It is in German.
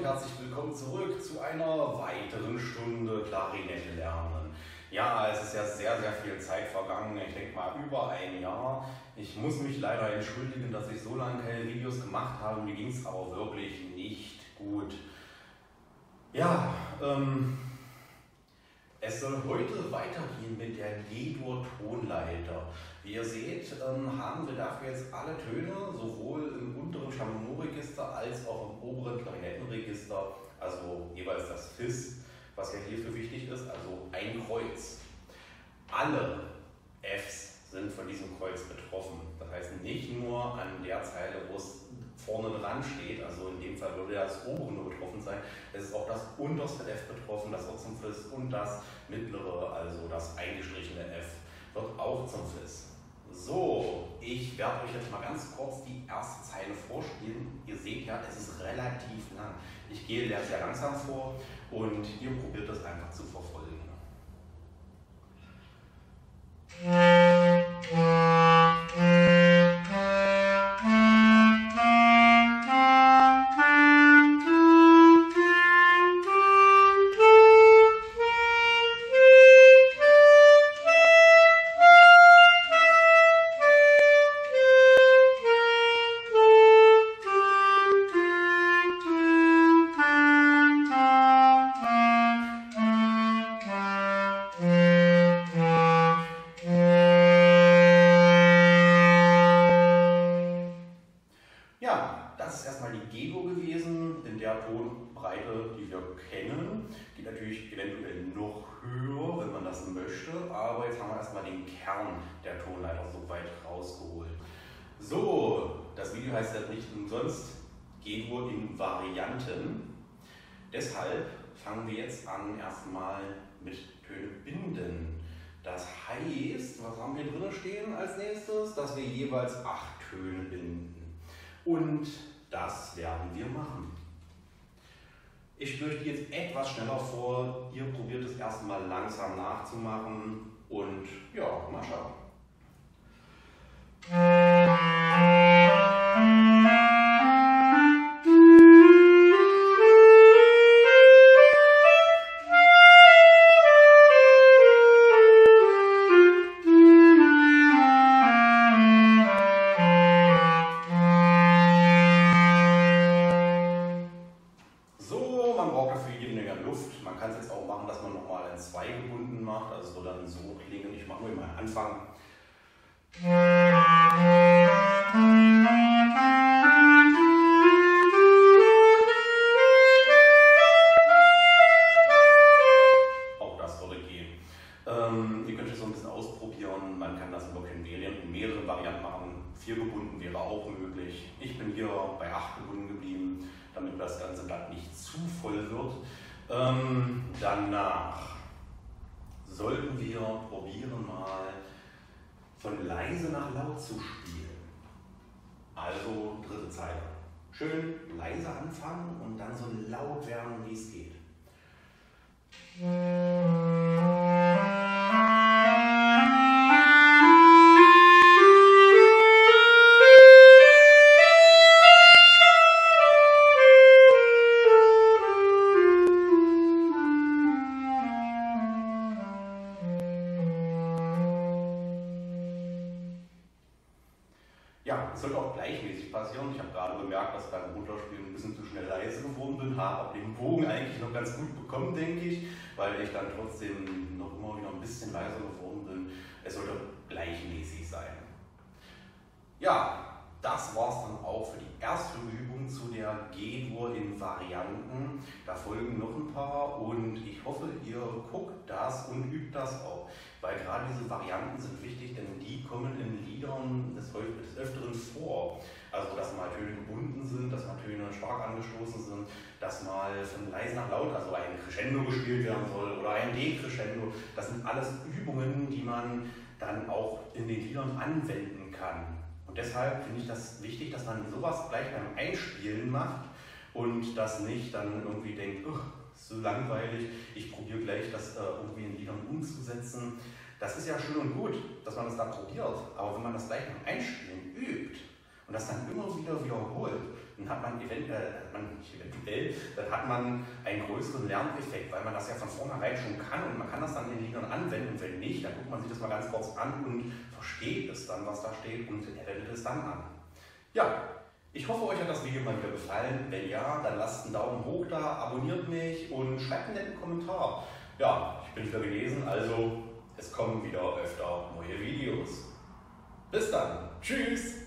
herzlich willkommen zurück zu einer weiteren Stunde Klarinette lernen. Ja, es ist ja sehr, sehr viel Zeit vergangen, ich denke mal über ein Jahr. Ich muss mich leider entschuldigen, dass ich so lange keine Videos gemacht habe, mir ging es aber wirklich nicht gut. Ja, es soll heute weitergehen mit der G-Dur-Tonleiter. Wie ihr seht, haben wir dafür jetzt alle Töne, sowohl im unteren Chamonix-Register als auch im oberen Klarinettenregister, also jeweils das Fis, was ja hierfür wichtig ist, also ein Kreuz. Alle Fs sind von diesem Kreuz betroffen. Das heißt nicht nur an der Zeile, wo es vorne dran steht, also in dem Fall würde ja das obere nur betroffen sein, es ist auch das unterste F betroffen, das wird zum Fis, und das mittlere, also das eingestrichene F, wird auch zum Fis. So, ich werde euch jetzt mal ganz kurz die erste Zeile vorspielen. Ihr seht ja, es ist relativ lang. Ich gehe sehr langsam vor und ihr probiert es einfach zu verfolgen. Ja, das ist erstmal die G-Dur gewesen, in der Tonbreite, die wir kennen. Geht natürlich eventuell noch höher, wenn man das möchte, aber jetzt haben wir erstmal den Kern der Tonleiter so weit rausgeholt. So, das Video heißt ja nicht umsonst G-Dur in Varianten. Deshalb fangen wir jetzt an erstmal mit Töne binden. Das heißt, was haben wir drin stehen als nächstes? Dass wir jeweils 8 Töne binden. Und das werden wir machen. Ich spreche die jetzt etwas schneller vor. Ihr probiert es erstmal langsam nachzumachen und ja, mal schauen. Man kann es jetzt auch machen, dass man nochmal in 2 gebunden macht, also es soll dann so klingen. Ich mache nur mal einen Anfang. Auch das würde gehen. Ihr könnt es so ein bisschen ausprobieren, man kann das wirklich in mehreren Varianten machen. 4 gebunden wäre auch möglich. Ich bin hier bei 8 gebunden geblieben, damit das ganze Blatt nicht zu voll wird. Danach sollten wir probieren, mal von leise nach laut zu spielen. Also dritte Zeile. Schön leise anfangen und dann so laut werden, wie es geht. Ja, es sollte auch gleichmäßig passieren. Ich habe gerade bemerkt, dass beim Runterspielen ein bisschen zu schnell leise geworden bin, habe den Bogen eigentlich noch ganz gut bekommen, denke ich, weil ich dann trotzdem noch immer wieder ein bisschen leiser geworden bin. Es sollte gleichmäßig sein. Ja, das war es dann auch für die erste Übung zu der G-Dur in Varianten. Da folgen noch ein paar und ich hoffe, ihr guckt das und übt das auch. Weil gerade diese Varianten sind wichtig, denn die kommen in Liedern des Öfteren vor. Also, dass mal Töne gebunden sind, dass mal Töne stark angestoßen sind, dass mal von leise nach laut, also ein Crescendo gespielt werden soll oder ein Decrescendo. Das sind alles Übungen, die man dann auch in den Liedern anwenden kann. Und deshalb finde ich das wichtig, dass man sowas gleich beim Einspielen macht und das nicht dann irgendwie denkt, so langweilig, ich probiere gleich das irgendwie in Liedern umzusetzen. Das ist ja schön und gut, dass man das da probiert, aber wenn man das gleich beim Einspielen übt und das dann immer wieder wiederholt, dann dann hat man dann hat man einen größeren Lerneffekt, weil man das ja von vornherein schon kann und man kann das dann in den Liedern anwenden und wenn nicht, dann guckt man sich das mal ganz kurz an und versteht es dann, was da steht und wendet es dann an. Ja, ich hoffe, euch hat das Video mal wieder gefallen. Wenn ja, dann lasst einen Daumen hoch da, abonniert mich und schreibt einen netten Kommentar. Ja, ich bin wieder genesen, also es kommen wieder öfter neue Videos. Bis dann. Tschüss.